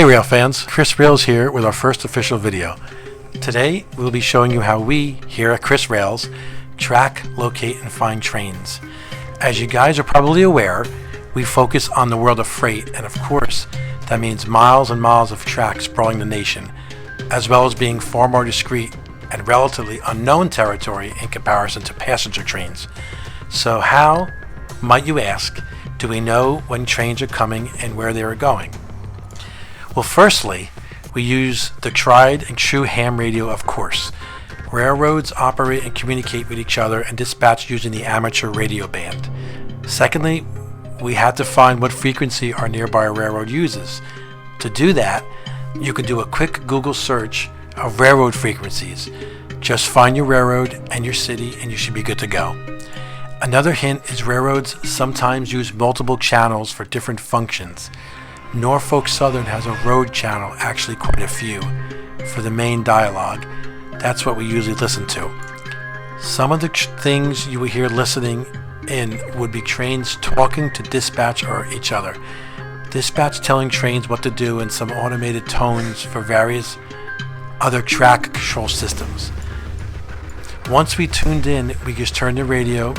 Rail fans, CrissRails here with our first official video. Today we'll be showing you how we, here at CrissRails, track, locate, and find trains. As you guys are probably aware, we focus on the world of freight, and of course that means miles and miles of track sprawling the nation, as well as being far more discreet and relatively unknown territory in comparison to passenger trains. So how, might you ask, do we know when trains are coming and where they are going? Well, firstly, we use the tried and true ham radio, of course. Railroads operate and communicate with each other and dispatch using the amateur radio band. Secondly, we had to find what frequency our nearby railroad uses. To do that, you can do a quick Google search of railroad frequencies. Just find your railroad and your city and you should be good to go. Another hint is railroads sometimes use multiple channels for different functions. Norfolk Southern has a road channel, actually quite a few, for the main dialogue. That's what we usually listen to. Some of the things you will hear listening in would be trains talking to dispatch or each other. Dispatch telling trains what to do, and some automated tones for various other track control systems. Once we tuned in, we just turn the radio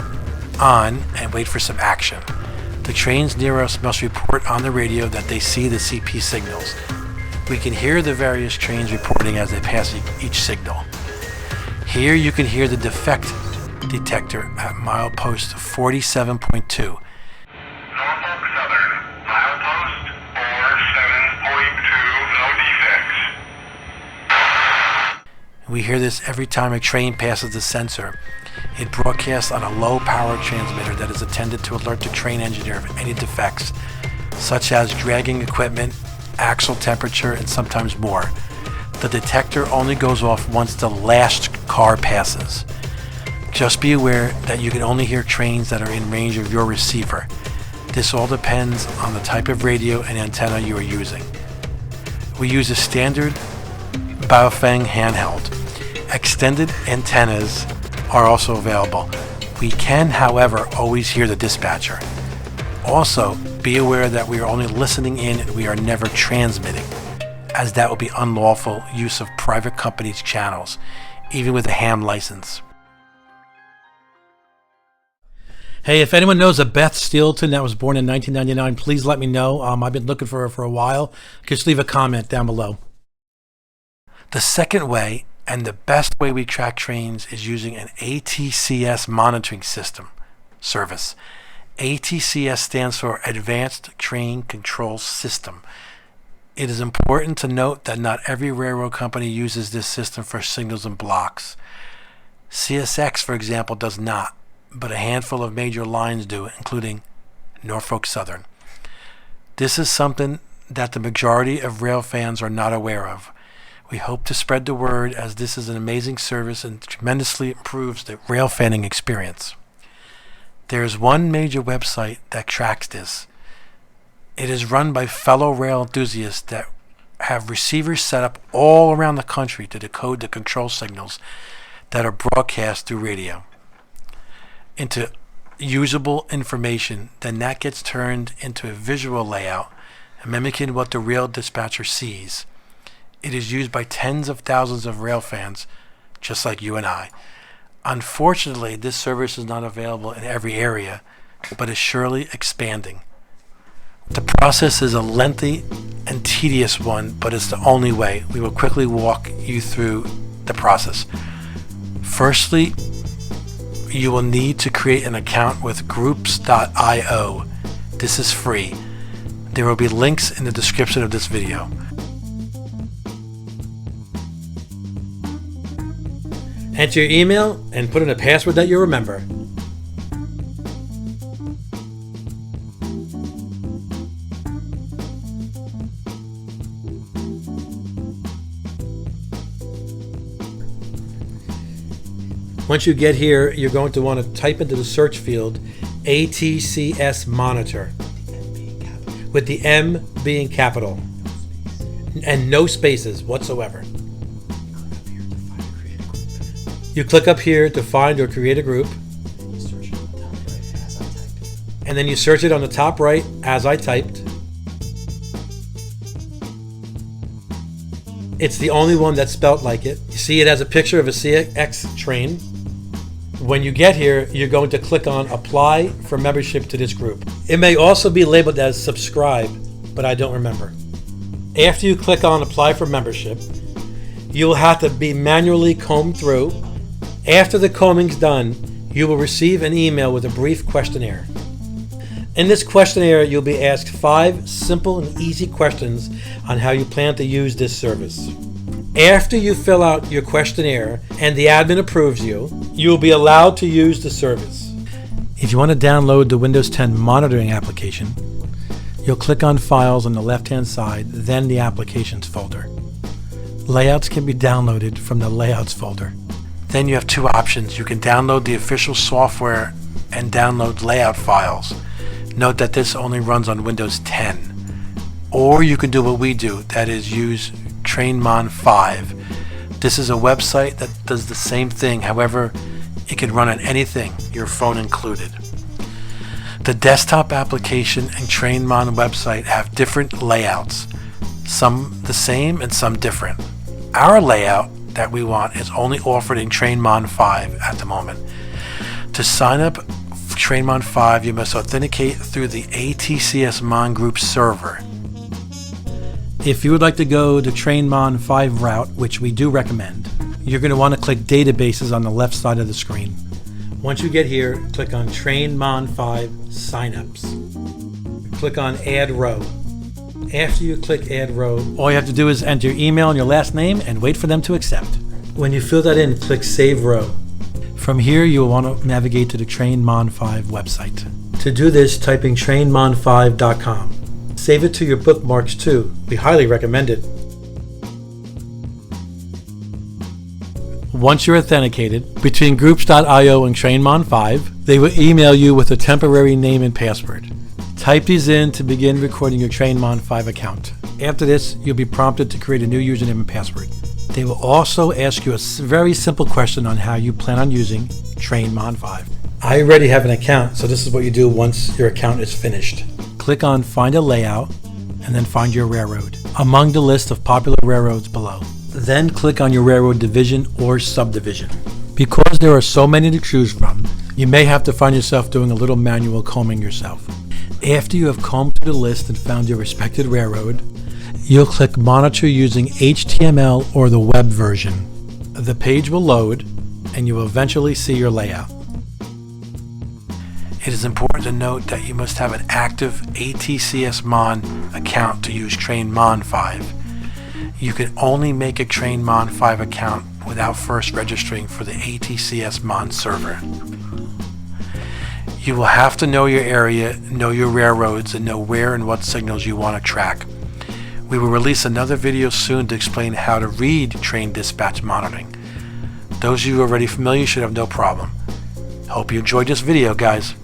on and wait for some action. The trains near us must report on the radio that they see the CP signals. We can hear the various trains reporting as they pass each signal. Here you can hear the defect detector at milepost 47.2. Norfolk Southern, milepost 47.2, no defects. We hear this every time a train passes the sensor. It broadcasts on a low power transmitter that is intended to alert the train engineer of any defects, such as dragging equipment, axle temperature, and sometimes more. The detector only goes off once the last car passes. Just be aware that you can only hear trains that are in range of your receiver. This all depends on the type of radio and antenna you are using. We use a standard Baofeng handheld. Extended antennas are also available. We can, however, always hear the dispatcher. Also, be aware that we are only listening in and we are never transmitting, as that would be unlawful use of private companies' channels, even with a ham license. Hey, if anyone knows a Beth Steelton that was born in 1999, please let me know. I've been looking for her for a while. Just leave a comment down below. The second way, and the best way we track trains, is using an ATCS monitoring system service. ATCS stands for Advanced Train Control System. It is important to note that not every railroad company uses this system for signals and blocks. CSX, for example, does not, but a handful of major lines do, including Norfolk Southern. This is something that the majority of rail fans are not aware of. We hope to spread the word, as this is an amazing service and tremendously improves the rail fanning experience. There is one major website that tracks this. It is run by fellow rail enthusiasts that have receivers set up all around the country to decode the control signals that are broadcast through radio into usable information. Then that gets turned into a visual layout, mimicking what the rail dispatcher sees. It is used by tens of thousands of rail fans, just like you and I. Unfortunately, this service is not available in every area, but is surely expanding. The process is a lengthy and tedious one, but it's the only way. We will quickly walk you through the process. Firstly, you will need to create an account with groups.io. This is free. There will be links in the description of this video. Enter your email and put in a password that you remember. Once you get here, you're going to want to type into the search field ATCS Monitor, with the M being capital and no spaces whatsoever. You click up here to find or create a group, and then you search it on the top right as I typed. It's the only one that's spelt like it. You see it has a picture of a CX train. When you get here, you're going to click on Apply for membership to this group. It may also be labeled as Subscribe, but I don't remember. After you click on Apply for membership, you will have to be manually combed through. After the combing's done, you will receive an email with a brief questionnaire. In this questionnaire, you'll be asked 5 simple and easy questions on how you plan to use this service. After you fill out your questionnaire and the admin approves you, you will be allowed to use the service. If you want to download the Windows 10 monitoring application, you'll click on Files on the left-hand side, then the Applications folder. Layouts can be downloaded from the Layouts folder. Then you have 2 options. You can download the official software and download layout files. Note that this only runs on Windows 10. Or you can do what we do, that is use TrainMon 5. This is a website that does the same thing, however, it can run on anything, your phone included. The desktop application and TrainMon website have different layouts, some the same and some different. Our layout that we want is only offered in TrainMon 5 at the moment. To sign up for TrainMon 5, you must authenticate through the ATCS Mon Group server. If you would like to go the TrainMon 5 route, which we do recommend, you're going to want to click Databases on the left side of the screen. Once you get here, click on TrainMon 5 Signups. Click on Add Row. After you click Add Row, all you have to do is enter your email and your last name and wait for them to accept. When you fill that in, click Save Row. From here, you will want to navigate to the TrainMon 5 website. To do this, type in trainmon5.com. Save it to your bookmarks too. We highly recommend it. Once you're authenticated, between groups.io and TrainMon 5, they will email you with a temporary name and password. Type these in to begin recording your TrainMon 5 account. After this, you'll be prompted to create a new username and password. They will also ask you a very simple question on how you plan on using TrainMon 5. I already have an account, so this is what you do once your account is finished. Click on Find a Layout, and then find your railroad among the list of popular railroads below. Then click on your railroad division or subdivision. Because there are so many to choose from, you may have to find yourself doing a little manual combing yourself. After you have combed through the list and found your respected railroad, you'll click Monitor using HTML or the web version. The page will load, and you will eventually see your layout. It is important to note that you must have an active ATCS Mon account to use TrainMon 5. You can only make a TrainMon 5 account without first registering for the ATCS Mon server. You will have to know your area, know your railroads, and know where and what signals you want to track. We will release another video soon to explain how to read train dispatch monitoring. Those of you already familiar should have no problem. Hope you enjoyed this video, guys.